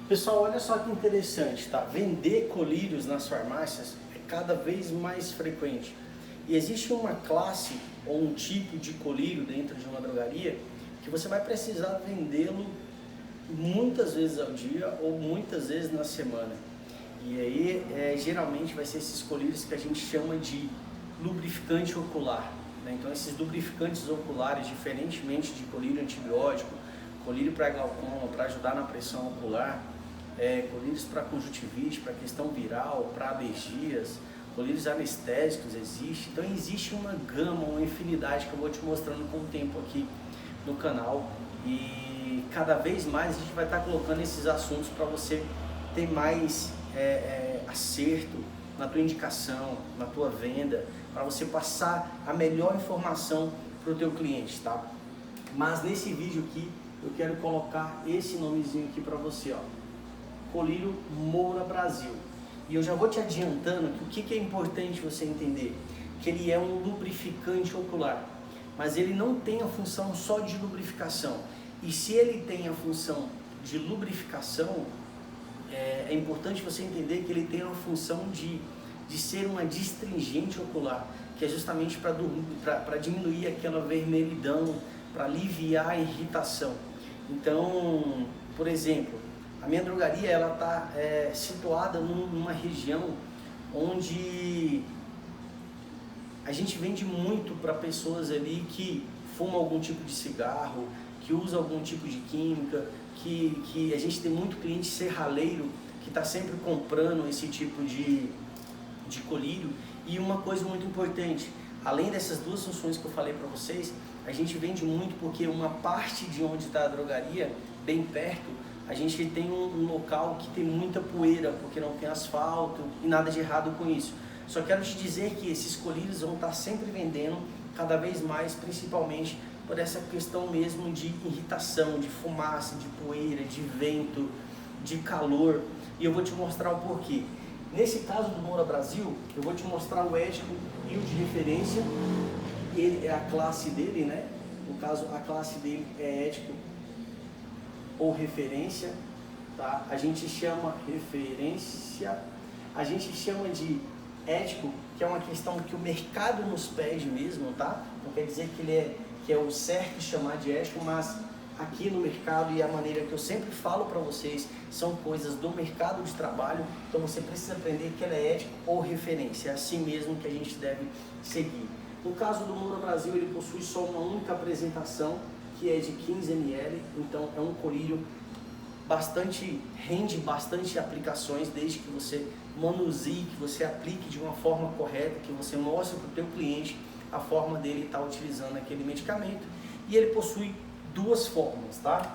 Pessoal, olha só que interessante, tá? Vender colírios nas farmácias é cada vez mais frequente. E existe uma classe ou um tipo de colírio dentro de uma drogaria que você vai precisar vendê-lo muitas vezes ao dia ou muitas vezes na semana. E aí, geralmente vai ser esses colírios que a gente chama de lubrificante ocular, né? Então, esses lubrificantes oculares, diferentemente de colírio antibiótico, colírio para glaucoma, para ajudar na pressão ocular, colírios para conjuntivite, para questão viral, para alergias, colírios anestésicos existe. Então existe uma gama, uma infinidade que eu vou te mostrando com o tempo aqui no canal, e cada vez mais a gente vai estar colocando esses assuntos para você ter mais acerto na tua indicação, na tua venda, para você passar a melhor informação para o teu cliente, tá? Mas nesse vídeo aqui eu quero colocar esse nomezinho aqui para você, ó, Colírio Moura Brasil. E eu já vou te adiantando que o que é importante você entender, que ele é um lubrificante ocular, mas ele não tem a função só de lubrificação. E se ele tem a função de lubrificação, é importante você entender que ele tem a função de ser uma astringente ocular, que é justamente para diminuir aquela vermelhidão, para aliviar a irritação. Então, por exemplo, a minha drogaria ela está situada numa região onde a gente vende muito para pessoas ali que fumam algum tipo de cigarro, que usam algum tipo de química, que a gente tem muito cliente serralheiro que está sempre comprando esse tipo de colírio. E uma coisa muito importante, além dessas duas funções que eu falei para vocês, a gente vende muito porque uma parte de onde está a drogaria, bem perto, a gente tem um local que tem muita poeira, porque não tem asfalto e nada de errado com isso. Só quero te dizer que esses colírios vão estar sempre vendendo cada vez mais, principalmente por essa questão mesmo de irritação, de fumaça, de poeira, de vento, de calor. E eu vou te mostrar o porquê. Nesse caso do Moura Brasil, eu vou te mostrar o ético e o de referência. Ele é a classe dele, né? No caso, a classe dele é ético ou referência, tá? A gente chama referência, a gente chama de ético, que é uma questão que o mercado nos pede mesmo, tá? Não quer dizer que é o certo chamar de ético, mas aqui no mercado, e a maneira que eu sempre falo para vocês, são coisas do mercado de trabalho, então você precisa aprender que ela é ético ou referência, é assim mesmo que a gente deve seguir. No caso do Moura Brasil, ele possui só uma única apresentação, que é de 15 ml, então é um colírio rende bastante aplicações, desde que você manuseie, que você aplique de uma forma correta, que você mostre para o teu cliente a forma dele estar utilizando aquele medicamento. E ele possui duas formas, tá?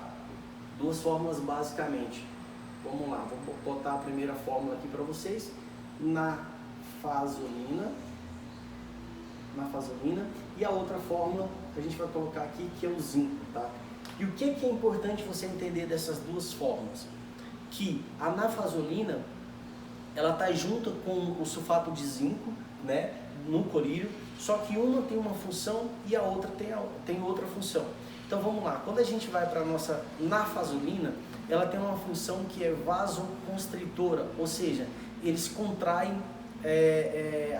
Duas formas basicamente. Vamos lá, vou botar a primeira fórmula aqui para vocês. Nafazolina, e a outra fórmula que a gente vai colocar aqui, que é o zinco, tá? E o que é importante você entender dessas duas fórmulas? Que a nafazolina, ela tá junto com o sulfato de zinco, né, no colírio, só que uma tem uma função e a outra tem outra função. Então vamos lá, quando a gente vai para a nossa nafazolina, ela tem uma função que é vasoconstritora, ou seja, eles contraem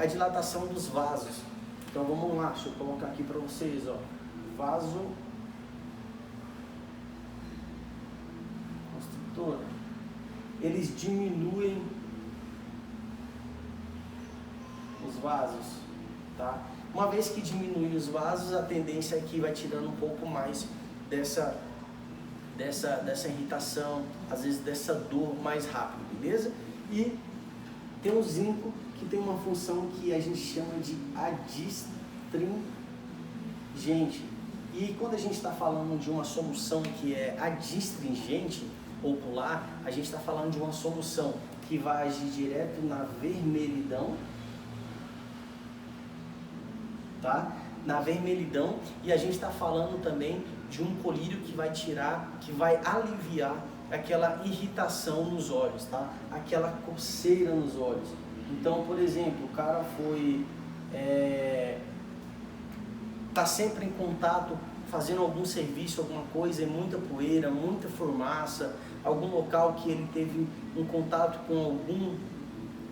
a dilatação dos vasos. Então vamos lá, deixa eu colocar aqui para vocês, ó, vasoconstritora. Eles diminuem os vasos, tá? Uma vez que diminui os vasos, a tendência é que vai tirando um pouco mais dessa irritação, às vezes dessa dor mais rápido, beleza? E tem o zinco, que tem uma função que a gente chama de adstringente. E quando a gente está falando de uma solução que é adstringente ocular, a gente está falando de uma solução que vai agir direto na vermelhidão, tá? Na vermelhidão, e a gente está falando também de um colírio que vai aliviar aquela irritação nos olhos, tá? Aquela coceira nos olhos. Então, por exemplo, o cara tá sempre em contato, fazendo algum serviço, alguma coisa, é muita poeira, muita fumaça, algum local que ele teve um contato com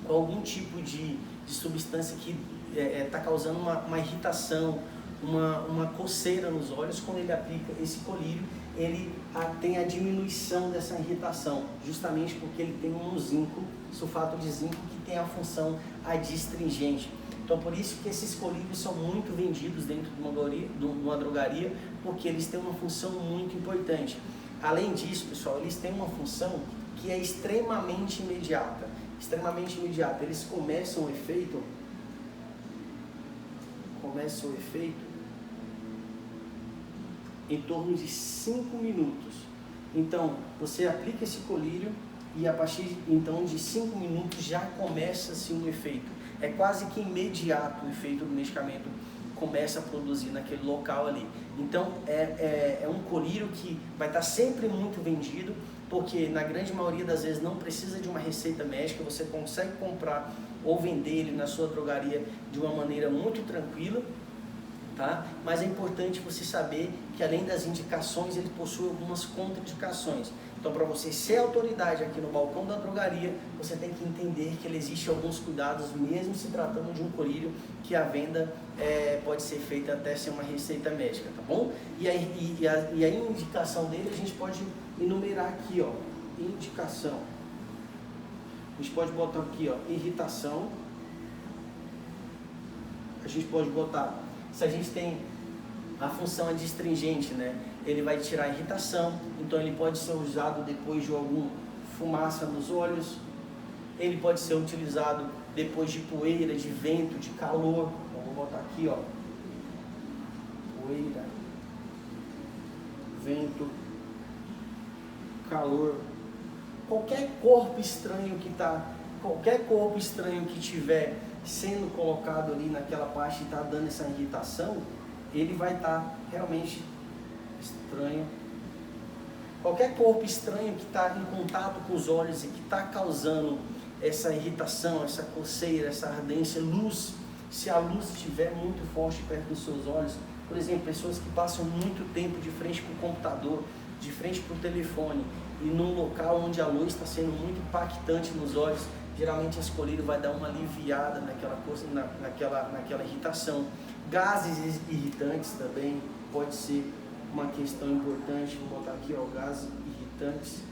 algum tipo de substância que está causando uma irritação, uma coceira nos olhos. Quando ele aplica esse colírio, ele tem a diminuição dessa irritação, justamente porque ele tem um zinco, sulfato de zinco, que tem a função adstringente. Então, por isso que esses colírios são muito vendidos dentro de uma drogaria, porque eles têm uma função muito importante. Além disso, pessoal, eles têm uma função que é extremamente imediata. Extremamente imediata. Eles começam o efeito em torno de 5 minutos. Então, você aplica esse colírio e a partir então de 5 minutos já começa-se um efeito. É quase que imediato o efeito do medicamento começa a produzir naquele local ali. Então, é um colírio que vai estar sempre muito vendido, porque na grande maioria das vezes não precisa de uma receita médica, você consegue comprar ou vender ele na sua drogaria de uma maneira muito tranquila, tá? Mas é importante você saber que além das indicações, ele possui algumas contraindicações. Então, para você ser autoridade aqui no balcão da drogaria, você tem que entender que existem alguns cuidados, mesmo se tratando de um colírio, que a venda pode ser feita até sem uma receita médica, tá bom? E a indicação dele a gente pode enumerar aqui, ó, indicação. A gente pode botar aqui, ó, irritação. A gente pode botar, se a gente tem a função adstringente, né? Ele vai tirar a irritação, então ele pode ser usado depois de alguma fumaça nos olhos, ele pode ser utilizado depois de poeira, de vento, de calor. Então, vou botar aqui, ó, poeira, vento, calor, qualquer corpo estranho que tiver sendo colocado ali naquela parte e está dando essa irritação, ele vai estar realmente estranho. Qualquer corpo estranho que está em contato com os olhos e que está causando essa irritação, essa coceira, essa ardência, luz, se a luz estiver muito forte perto dos seus olhos, por exemplo, pessoas que passam muito tempo de frente para o computador, de frente para o telefone, e num local onde a luz está sendo muito impactante nos olhos, geralmente esse colírio vai dar uma aliviada naquela irritação. Gases irritantes também pode ser uma questão importante. Vou botar aqui, ó, gases irritantes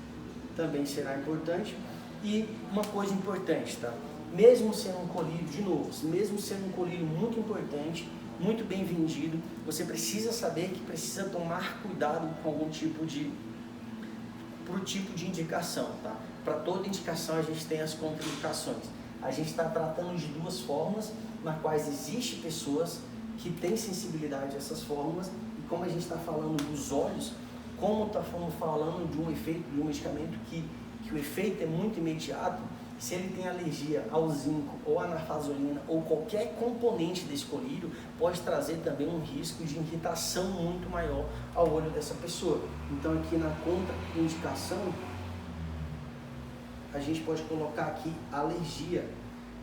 também será importante. E uma coisa importante, tá? Mesmo sendo um colírio, de novo, mesmo sendo um colírio muito importante, muito bem vendido, você precisa saber que precisa tomar cuidado com algum tipo de indicação, tá? Para toda indicação a gente tem as contraindicações. A gente está tratando de duas formas, nas quais existem pessoas que têm sensibilidade a essas fórmulas, e como a gente está falando dos olhos, como estamos falando de um efeito, de um medicamento que o efeito é muito imediato, se ele tem alergia ao zinco ou à nafazolina ou qualquer componente desse colírio, pode trazer também um risco de irritação muito maior ao olho dessa pessoa. Então aqui na contraindicação, a gente pode colocar aqui alergia,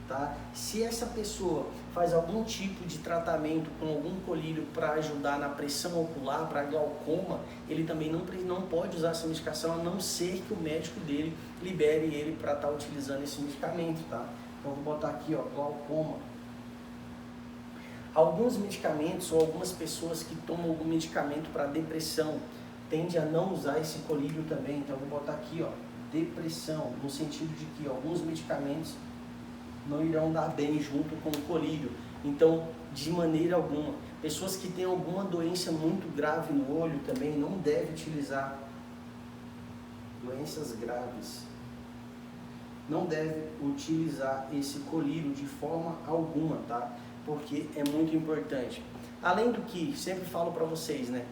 tá? Se essa pessoa faz algum tipo de tratamento com algum colírio para ajudar na pressão ocular, para glaucoma, ele também não pode usar essa medicação, a não ser que o médico dele libere ele para estar utilizando esse medicamento, tá? Então vou botar aqui, ó, glaucoma. Alguns medicamentos ou algumas pessoas que tomam algum medicamento para depressão tendem a não usar esse colírio também, então vou botar aqui, ó, depressão, no sentido de que alguns medicamentos não irão dar bem junto com o colírio. Então, de maneira alguma, pessoas que têm alguma doença muito grave no olho também não devem utilizar. Doenças graves. Não deve utilizar esse colírio de forma alguma, tá? Porque é muito importante. Além do que, sempre falo para vocês, né?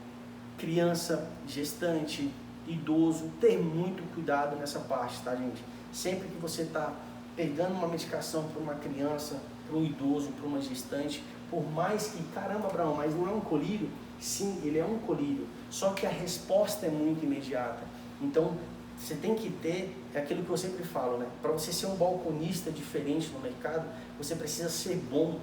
Criança, gestante, idoso, ter muito cuidado nessa parte, tá, gente? Sempre que você está pegando uma medicação para uma criança, para um idoso, para uma gestante, por mais que, caramba, Abraão, mas não é um colírio? Sim, ele é um colírio, só que a resposta é muito imediata. Então, você tem que ter, é aquilo que eu sempre falo, né? Para você ser um balconista diferente no mercado, você precisa ser bom.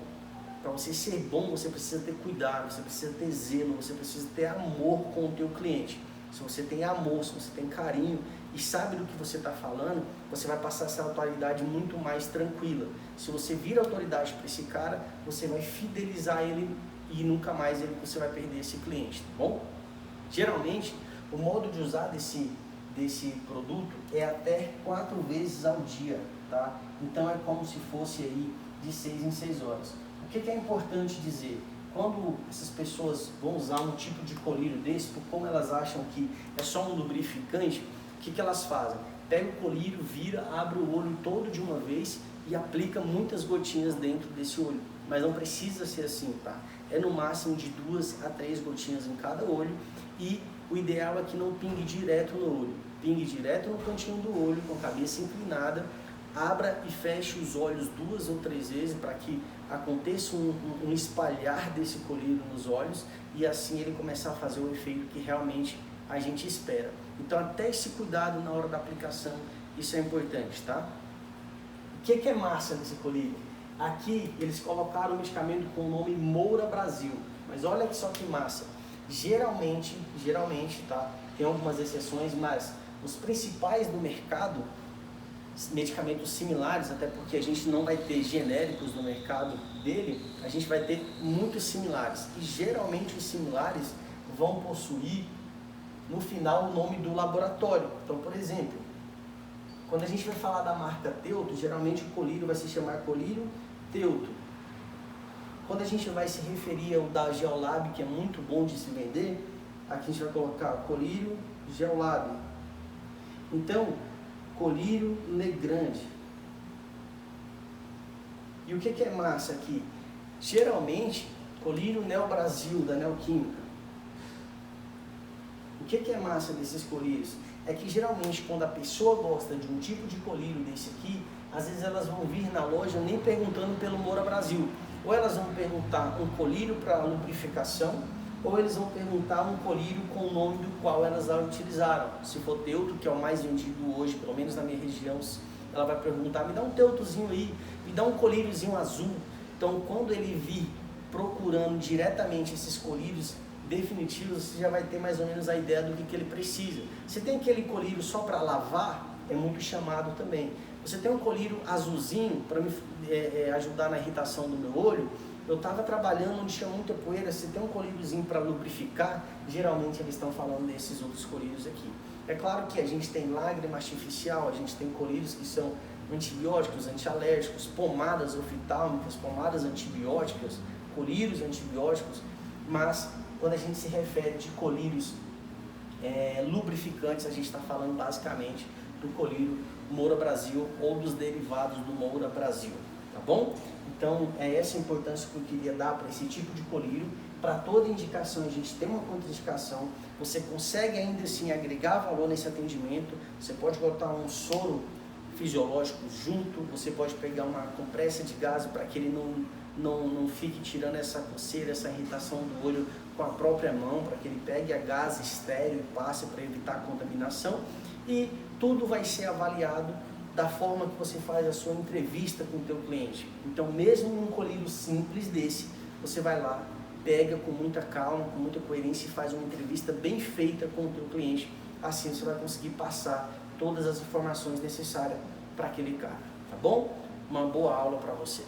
Para você ser bom, você precisa ter cuidado, você precisa ter zelo, você precisa ter amor com o teu cliente. Se você tem amor, se você tem carinho, e sabe do que você está falando, você vai passar essa autoridade muito mais tranquila. Se você vira autoridade para esse cara, você vai fidelizar ele e nunca mais você vai perder esse cliente, tá bom? Geralmente, o modo de usar desse produto é até 4 vezes ao dia, tá? Então é como se fosse aí de 6 em 6 horas. O que é importante dizer? Quando essas pessoas vão usar um tipo de colírio desse, por como elas acham que é só um lubrificante, o que elas fazem? Pega o colírio, vira, abre o olho todo de uma vez e aplica muitas gotinhas dentro desse olho. Mas não precisa ser assim, tá? É no máximo de 2 a 3 gotinhas em cada olho e o ideal é que não pingue direto no olho. Pingue direto no cantinho do olho, com a cabeça inclinada, abra e feche os olhos 2 ou 3 vezes para que aconteça um espalhar desse colírio nos olhos e assim ele começar a fazer o efeito que realmente a gente espera. Então até esse cuidado na hora da aplicação, isso é importante, tá? O que é massa nesse colírio? Aqui eles colocaram um medicamento com o nome Moura Brasil, mas olha só que massa. Geralmente, tá? Tem algumas exceções, mas os principais do mercado, medicamentos similares, até porque a gente não vai ter genéricos no mercado dele, a gente vai ter muitos similares. E geralmente os similares vão possuir no final o nome do laboratório. Então, por exemplo, quando a gente vai falar da marca Teuto, geralmente o colírio vai se chamar colírio Teuto. Quando a gente vai se referir ao da Geolab, que é muito bom de se vender, aqui a gente vai colocar colírio Geolab. Então, colírio Legrande. E o que é massa aqui? Geralmente, colírio Neo Brasil, da Neoquímica. O que é massa desses colírios? É que geralmente quando a pessoa gosta de um tipo de colírio desse aqui, às vezes elas vão vir na loja nem perguntando pelo Moura Brasil. Ou elas vão perguntar um colírio para lubrificação, ou eles vão perguntar um colírio com o nome do qual elas já utilizaram. Se for Teuto, que é o mais vendido hoje, pelo menos na minha região, ela vai perguntar, me dá um Teutozinho aí, me dá um colíriozinho azul. Então quando ele vir procurando diretamente esses colírios definitivos, você já vai ter mais ou menos a ideia do que ele precisa. Você tem aquele colírio só para lavar, é muito chamado também. Você tem um colírio azulzinho para me ajudar na irritação do meu olho. Eu estava trabalhando onde tinha muita poeira, você tem um colíriozinho para lubrificar, geralmente eles estão falando desses outros colírios aqui. É claro que a gente tem lágrima artificial, a gente tem colírios que são antibióticos, antialérgicos, pomadas oftálmicas, pomadas antibióticas, colírios antibióticos, mas quando a gente se refere de colírios lubrificantes, a gente está falando basicamente do colírio Moura Brasil ou dos derivados do Moura Brasil, tá bom? Então é essa a importância que eu queria dar para esse tipo de colírio. Para toda indicação a gente tem uma contraindicação, você consegue ainda assim agregar valor nesse atendimento, você pode botar um soro fisiológico junto, você pode pegar uma compressa de gás para que ele não fique tirando essa coceira, essa irritação do olho com a própria mão, para que ele pegue a gás estéreo e passe para evitar a contaminação. E tudo vai ser avaliado da forma que você faz a sua entrevista com o teu cliente. Então, mesmo num colírio simples desse, você vai lá, pega com muita calma, com muita coerência e faz uma entrevista bem feita com o teu cliente. Assim você vai conseguir passar todas as informações necessárias para aquele cara, tá bom? Uma boa aula para você.